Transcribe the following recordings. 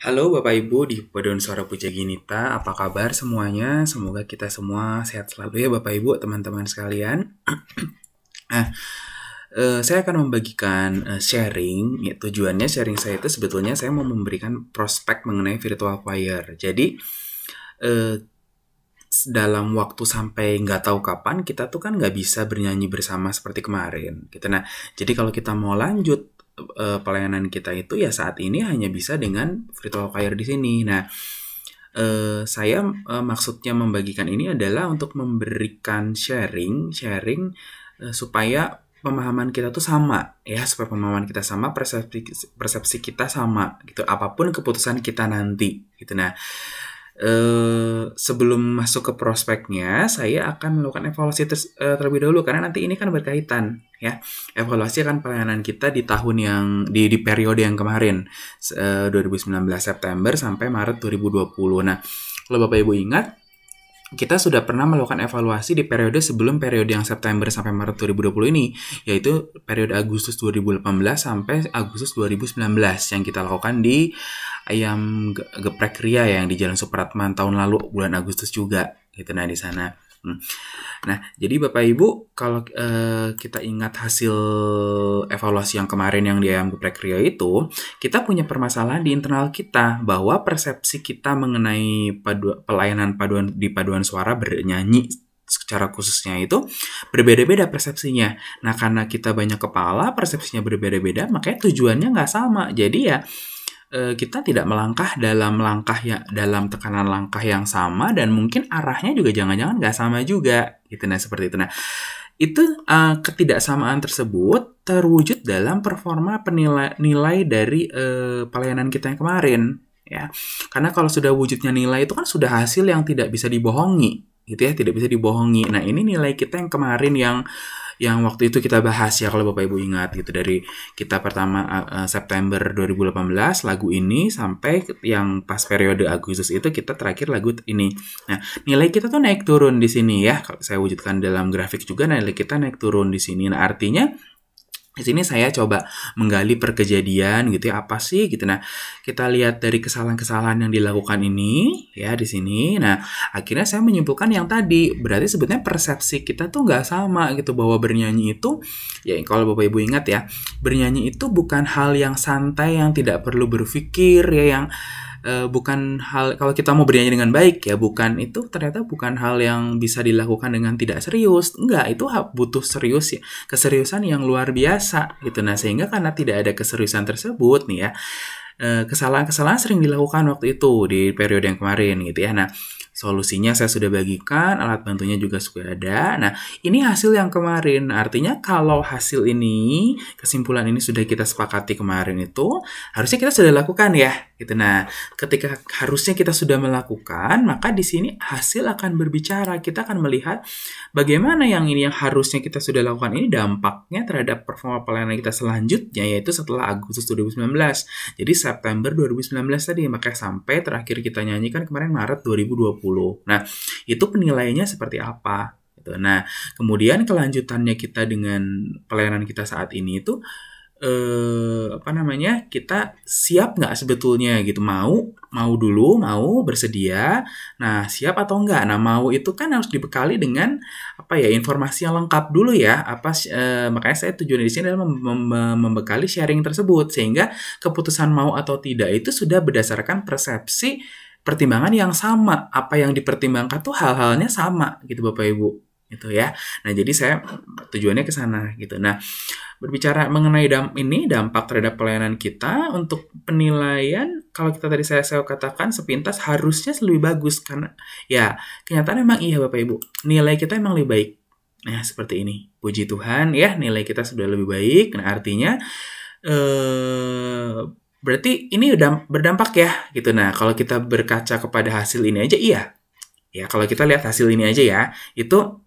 Halo Bapak Ibu di Paduan Suara Puja Ginita, apa kabar semuanya? Semoga kita semua sehat selalu ya Bapak Ibu, teman-teman sekalian. Nah, saya akan membagikan sharing. Ya, tujuannya sharing saya itu sebetulnya saya mau memberikan prospek mengenai virtual choir. Jadi, dalam waktu sampai nggak tahu kapan, kita tuh kan nggak bisa bernyanyi bersama seperti kemarin. Gitu. Nah, jadi kalau kita mau lanjut pelayanan kita itu ya saat ini hanya bisa dengan virtual choir di sini. Nah, saya maksudnya membagikan ini adalah untuk memberikan sharing supaya pemahaman kita tuh sama ya, supaya pemahaman kita sama, persepsi kita sama gitu, apapun keputusan kita nanti gitu. Nah, sebelum masuk ke prospeknya, saya akan melakukan evaluasi terlebih dahulu karena nanti ini kan berkaitan ya. Evaluasi akan pelayanan kita di tahun yang di periode yang kemarin 2019 September sampai Maret 2020. Nah, kalau Bapak Ibu ingat, kita sudah pernah melakukan evaluasi di periode sebelum periode yang September sampai Maret 2020 ini, yaitu periode Agustus 2018 sampai Agustus 2019 yang kita lakukan di Ayam Geprek Ria yang di Jalan Supratman tahun lalu bulan Agustus juga gitu. Nah, di sana. Nah, jadi Bapak Ibu, kalau kita ingat hasil evaluasi yang kemarin yang di Ayam Geprek Ria itu, kita punya permasalahan di internal kita bahwa persepsi kita mengenai pelayanan di paduan suara bernyanyi secara khususnya itu berbeda-beda persepsinya. Nah, karena kita banyak kepala, persepsinya berbeda-beda, makanya tujuannya nggak sama. Jadi ya kita tidak melangkah dalam tekanan langkah yang sama, dan mungkin arahnya juga jangan-jangan nggak sama juga gitu. Nah, seperti itu. Nah, itu ketidaksamaan tersebut terwujud dalam performa nilai dari pelayanan kita yang kemarin ya. Karena kalau sudah wujudnya nilai itu kan sudah hasil yang tidak bisa dibohongi gitu ya, tidak bisa dibohongi. Nah, ini nilai kita yang kemarin yang waktu itu kita bahas ya, kalau Bapak Ibu ingat gitu, dari kita pertama September 2018 lagu ini sampai yang pas periode Agustus itu kita terakhir lagu ini. Nah, nilai kita tuh naik turun di sini ya. Kalau saya wujudkan dalam grafik juga, nilai kita naik turun di sini. Nah, artinya di sini saya coba menggali perkejadian gitu ya, apa sih gitu. Nah, kita lihat dari kesalahan-kesalahan yang dilakukan ini ya di sini. Nah, akhirnya saya menyimpulkan yang tadi, berarti sebetulnya persepsi kita tuh nggak sama gitu, bahwa bernyanyi itu ya, kalau Bapak Ibu ingat ya, bernyanyi itu bukan hal yang santai yang tidak perlu berpikir ya, yang bukan hal, kalau kita mau bernyanyi dengan baik ya, ternyata bukan hal yang bisa dilakukan dengan tidak serius. Enggak, itu butuh serius ya, keseriusan yang luar biasa gitu. Nah, sehingga karena tidak ada keseriusan tersebut nih ya, kesalahan-kesalahan sering dilakukan waktu itu di periode yang kemarin gitu ya. Nah, solusinya saya sudah bagikan, alat bantunya juga sudah ada. Nah, ini hasil yang kemarin. Artinya kalau hasil ini, kesimpulan ini sudah kita sepakati kemarin itu, harusnya kita sudah lakukan ya. Gitu. Nah, ketika harusnya kita sudah melakukan, maka di sini hasil akan berbicara. Kita akan melihat bagaimana yang harusnya kita sudah lakukan ini dampaknya terhadap performa pelayanan kita selanjutnya, yaitu setelah Agustus 2019. Jadi September 2019 tadi, makanya sampai terakhir kita nyanyikan kemarin Maret 2020. Nah, itu penilaiannya seperti apa gitu. Nah, kemudian kelanjutannya kita dengan pelayanan kita saat ini itu kita siap nggak sebetulnya gitu, mau bersedia. Nah, siap atau enggak? Nah, mau itu kan harus dibekali dengan informasi yang lengkap dulu ya. Makanya saya tujuan di sini adalah membekali sharing tersebut, sehingga keputusan mau atau tidak itu sudah berdasarkan persepsi pertimbangan yang sama. Apa yang dipertimbangkan tuh hal-halnya sama gitu Bapak Ibu gitu ya. Nah, jadi saya tujuannya ke sana gitu. Nah, berbicara mengenai dampak terhadap pelayanan kita untuk penilaian, kalau kita tadi saya katakan sepintas harusnya lebih bagus, karena ya kenyataan memang iya Bapak Ibu, nilai kita memang lebih baik. Nah, seperti ini. Puji Tuhan ya, nilai kita sudah lebih baik. Nah, artinya berarti ini udah berdampak ya gitu. Nah, kalau kita berkaca kepada hasil ini aja, iya. Ya, kalau kita lihat hasil ini aja ya, itu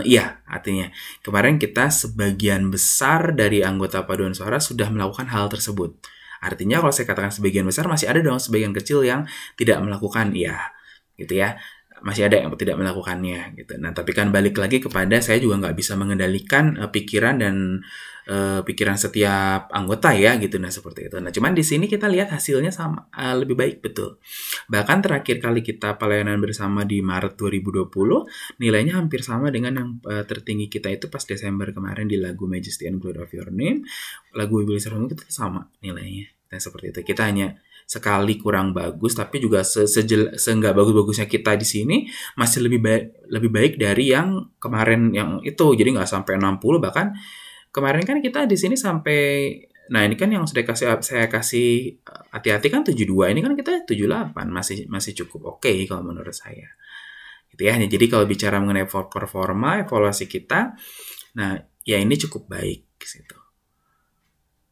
iya, artinya kemarin kita sebagian besar dari anggota paduan suara sudah melakukan hal tersebut. Artinya kalau saya katakan sebagian besar, masih ada dong sebagian kecil yang tidak melakukan, ya gitu ya. Masih ada yang tidak melakukannya gitu. Nah, tapi kan balik lagi kepada saya juga nggak bisa mengendalikan pikiran dan pikiran setiap anggota ya gitu. Nah, seperti itu. Nah, cuman di sini kita lihat hasilnya sama lebih baik, betul. Bahkan terakhir kali kita pelayanan bersama di Maret 2020, nilainya hampir sama dengan yang tertinggi kita itu pas Desember kemarin di lagu Majesty and Glory of Your Name. Lagu We Will Serve You kita sama nilainya. Nah, seperti itu. Kita hanya sekali kurang bagus, tapi juga seenggak bagus-bagusnya kita di sini masih lebih baik dari yang kemarin yang itu. Jadi nggak sampai 60, bahkan kemarin kan kita di sini sampai, nah ini kan yang saya kasih hati-hati kan 72, ini kan kita 78, masih cukup oke kalau menurut saya. Gitu ya. Jadi kalau bicara mengenai performa, evaluasi kita, nah ya ini cukup baik gitu.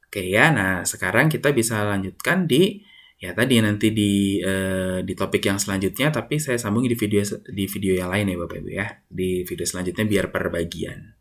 Oke ya, nah sekarang kita bisa lanjutkan di ya tadi nanti di topik yang selanjutnya, tapi saya sambung di video yang lain ya Bapak Ibu ya. Di video selanjutnya biar per bagian.